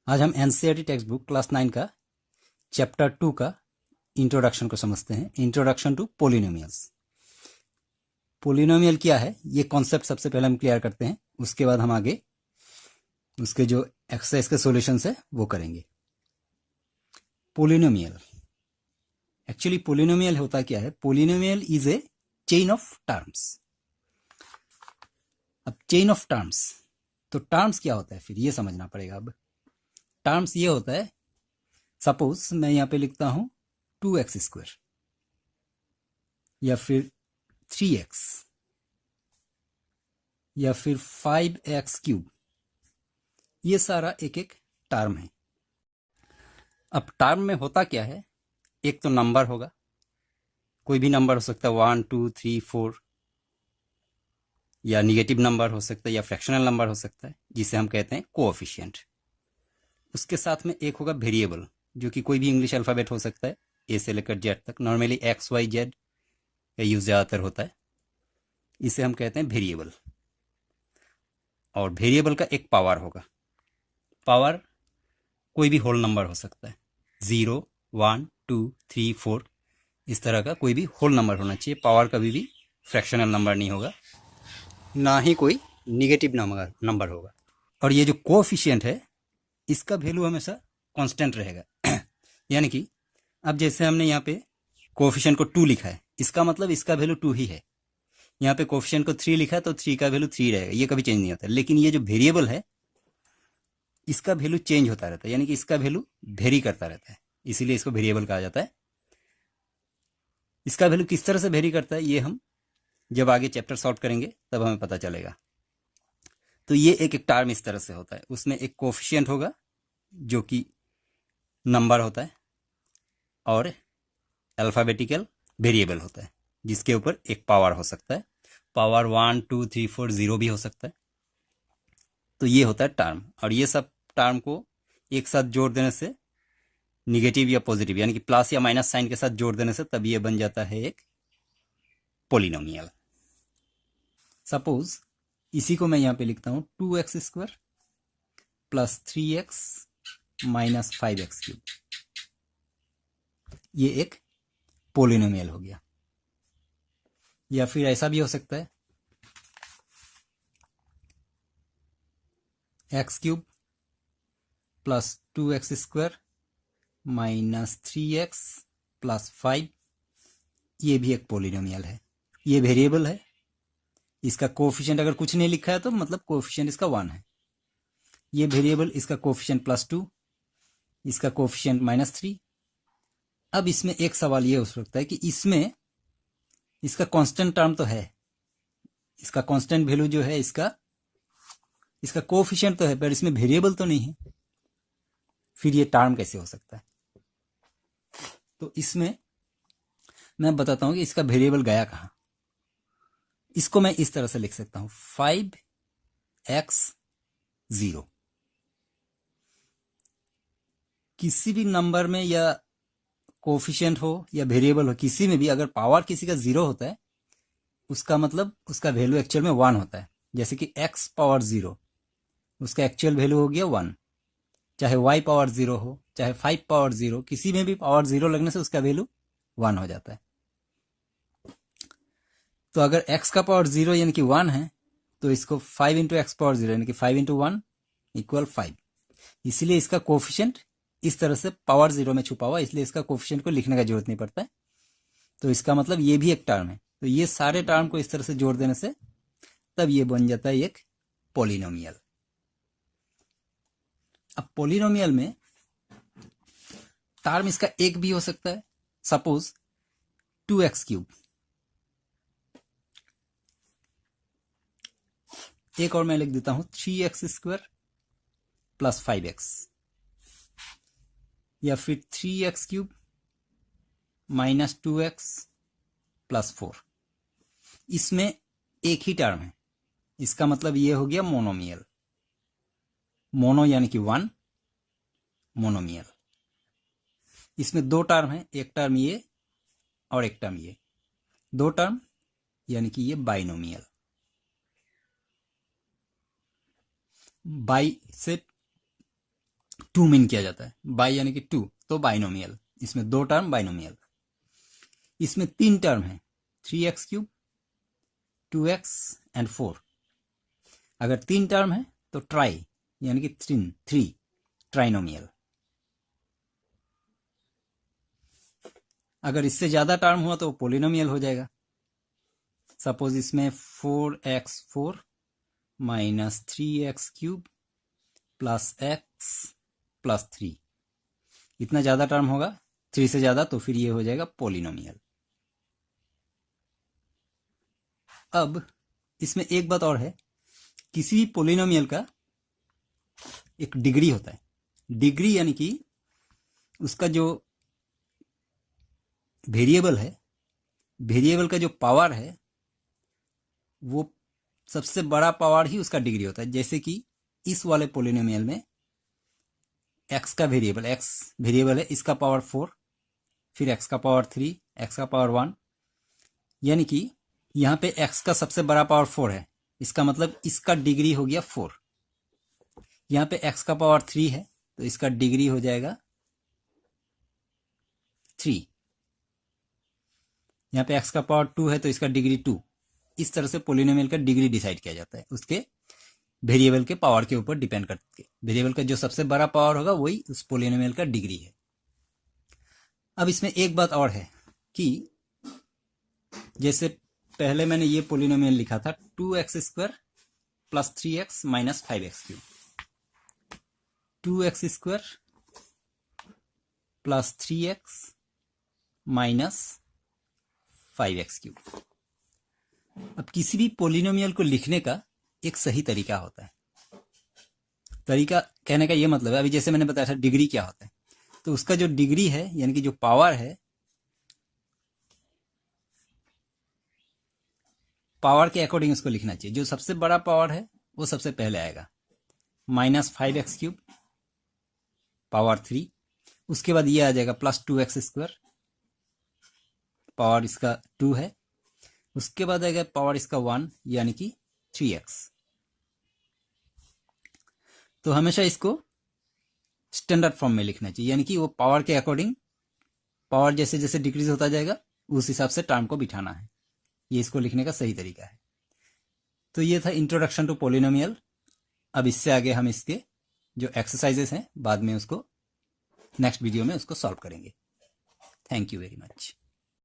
आज हम NCERT text book class 9 का चैप्टर 2 का इंट्रोडक्शन को समझते हैं। Introduction to polynomials. पोलिनोमियल क्या है ये कॉन्सेप्ट सबसे पहले हम क्लियर करते हैं, उसके बाद हम आगे उसके जो एक्सरसाइज के सॉल्यूशंस है वो करेंगे। पोलिनोमियल एक्चुअली पोलिनोमियल होता क्या है? Polynomial is a chain of terms. अब चेन ऑफ टर्म्स, तो टर्म्स क्या होता है फिर ये समझना पड़ेगा। अब टर्म्स ये होता है, सपोज मैं यहां पे लिखता हूं 2x² या फिर 3x या फिर 5x³, ये सारा एक एक टर्म है। अब टर्म में होता क्या है, एक तो नंबर होगा, कोई भी नंबर हो सकता है 1 2 3 4, या निगेटिव नंबर हो सकता है या फ्रैक्शनल नंबर हो सकता है जिसे हम कहते हैं कोएफिशिएंट। उसके साथ में एक होगा वेरिएबल, जो कि कोई भी इंग्लिश अल्फ़ाबेट हो सकता है ए से लेकर जेड तक। नॉर्मली एक्स वाई जेड का यूज ज़्यादातर होता है, इसे हम कहते हैं वेरिएबल। और वेरिएबल का एक पावर होगा। पावर कोई भी होल नंबर हो सकता है, 0 1 2 3 4, इस तरह का कोई भी होल नंबर होना चाहिए। पावर कभी भी फ्रैक्शनल नंबर नहीं होगा, ना ही कोई निगेटिव नंबर होगा। और ये जो कोएफिशिएंट है इसका वैल्यू हमेशा कांस्टेंट रहेगा। यानी कि अब जैसे हमने यहाँ पे कोएफिशिएंट को 2 लिखा है, इसका मतलब इसका वैल्यू 2 ही है। यहाँ पे कोएफिशिएंट को 3 लिखा है तो 3 का वैल्यू 3 रहेगा, ये कभी चेंज नहीं होता। लेकिन ये जो वेरिएबल है इसका वैल्यू चेंज होता रहता है, यानी कि इसका वैल्यू वेरी करता रहता है, इसीलिए इसको वेरिएबल कहा जाता है। इसका वैल्यू किस तरह से वेरी करता है ये हम जब आगे चैप्टर सॉल्व करेंगे तब हमें पता चलेगा। तो ये एक एक टर्म इस तरह से होता है, उसमें एक कोएफिशिएंट होगा जो कि नंबर होता है, और अल्फ़ाबेटिकल वेरिएबल होता है जिसके ऊपर एक पावर हो सकता है। पावर 1 2 3 4 0 भी हो सकता है। तो ये होता है टर्म, और ये सब टर्म को एक साथ जोड़ देने से, निगेटिव या पॉजिटिव यानी कि प्लस या माइनस साइन के साथ जोड़ देने से, तब ये बन जाता है एक पोलिनोमियल। सपोज इसी को मैं यहाँ पे लिखता हूँ 2x² plus 3x minus 5x³, ये एक पोलिनोमियल हो गया। या फिर ऐसा भी हो सकता है x³ plus 2x² minus 3x plus 5, ये भी एक पोलिनोमियल है। ये वेरिएबल है, इसका कोएफिशिएंट अगर कुछ नहीं लिखा है तो मतलब कोएफिशिएंट इसका 1 है। ये वेरिएबल, इसका कोएफिशिएंट +2, इसका कोएफिशिएंट -3। अब इसमें एक सवाल ये हो सकता है कि इसमें इसका कांस्टेंट टर्म तो है, इसका कांस्टेंट वैल्यू जो है इसका कोएफिशिएंट तो है, पर इसमें वेरिएबल तो नहीं है, फिर ये टर्म कैसे हो सकता है? तो इसमें मैं बताता हूं कि इसका वेरिएबल गया कहां। इसको मैं इस तरह से लिख सकता हूं 5x0। किसी भी नंबर में या कोएफिशिएंट हो या वेरिएबल हो, किसी में भी अगर पावर किसी का 0 होता है उसका मतलब उसका वैल्यू एक्चुअल में 1 होता है। जैसे कि x पावर 0, उसका एक्चुअल वैल्यू हो गया 1। चाहे y पावर 0 हो, चाहे 5 पावर 0, किसी में भी पावर 0 लगने से उसका वैल्यू 1 हो जाता है। तो अगर x का पावर 0 यानी कि 1 है, तो इसको 5 इंटू एक्स पावर 0 यानी कि 5 इंटू 1 इक्वल 5। इसलिए इसका कोएफिशिएंट इस तरह से पावर 0 में छुपा हुआ, इसलिए इसका कोएफिशिएंट को लिखने का जरूरत नहीं पड़ता है। तो इसका मतलब ये भी एक टर्म है। तो ये सारे टर्म को इस तरह से जोड़ देने से तब ये बन जाता है एक पोलिनोमियल। अब पोलिनोमियल में टर्म इसका एक भी हो सकता है, सपोज 2x³। एक और मैं लिख देता हूं 3x² प्लस 5x, या फिर 3x³ माइनस 2x प्लस 4। इसमें एक ही टर्म है, इसका मतलब ये हो गया मोनोमियल। मोनो यानी कि 1, मोनोमियल। इसमें दो टर्म है, एक टर्म ये और एक टर्म ये, दो टर्म यानी कि ये बाइनोमियल। बाई से टू मीन किया जाता है, बाई यानी कि टू, तो बाइनोमियल, इसमें दो टर्म बाइनोमियल। इसमें तीन टर्म है, 3x³ 2x एंड 4। अगर तीन टर्म है तो ट्राई यानी कि थ्री, ट्राइनोमियल। अगर इससे ज्यादा टर्म हुआ तो पोलिनोमियल हो जाएगा। सपोज इसमें 4x4 minus 3x³ plus x plus 3, इतना ज्यादा टर्म होगा, 3 से ज्यादा, तो फिर ये हो जाएगा पोलिनोमियल। अब इसमें एक बात और है, किसी भी पोलिनोमियल का एक डिग्री होता है। डिग्री यानी कि उसका जो वेरिएबल है, वेरिएबल का जो पावर है, वो सबसे बड़ा पावर ही उसका डिग्री होता है। जैसे कि इस वाले पोलिनोमियल में x का वेरिएबल, x वेरिएबल है, इसका पावर 4, फिर x का पावर 3, x का पावर 1, यानी कि यहाँ पे x का सबसे बड़ा पावर 4 है, इसका मतलब इसका डिग्री हो गया 4। यहाँ पे x का पावर 3 है तो इसका डिग्री हो जाएगा 3। यहाँ पे x का पावर 2 है तो इसका डिग्री 2। इस तरह से पोलिनोमियल का डिग्री डिसाइड किया जाता है, उसके वेरिएबल के पावर के ऊपर डिपेंड करके। वेरिएबल का जो सबसे बड़ा पावर होगा वही उस पोलिनोमियल का डिग्री है। अब इसमें एक बात और है कि जैसे पहले मैंने ये पोलिनोमियल लिखा था 2x² plus 3x minus 5x³, 2x² plus 3x minus 5x³। अब किसी भी पोलिनोमियल को लिखने का एक सही तरीका होता है। तरीका कहने का ये मतलब है, अभी जैसे मैंने बताया था डिग्री क्या होता है, तो उसका जो डिग्री है यानी कि जो पावर है, पावर के अकॉर्डिंग उसको लिखना चाहिए। जो सबसे बड़ा पावर है वो सबसे पहले आएगा, माइनस 5x³ पावर 3, उसके बाद ये आ जाएगा प्लस 2x², पावर इसका 2 है, उसके बाद आएगा पावर इसका 1 यानी कि 3x। तो हमेशा इसको स्टैंडर्ड फॉर्म में लिखना चाहिए, यानी कि वो पावर के अकॉर्डिंग, पावर जैसे जैसे डिक्रीज होता जाएगा उस हिसाब से टर्म को बिठाना है। ये इसको लिखने का सही तरीका है। तो ये था इंट्रोडक्शन टू पोलिनोमियल। अब इससे आगे हम इसके जो एक्सरसाइजेस हैं बाद में उसको नेक्स्ट वीडियो में उसको सॉल्व करेंगे। Thank you very much.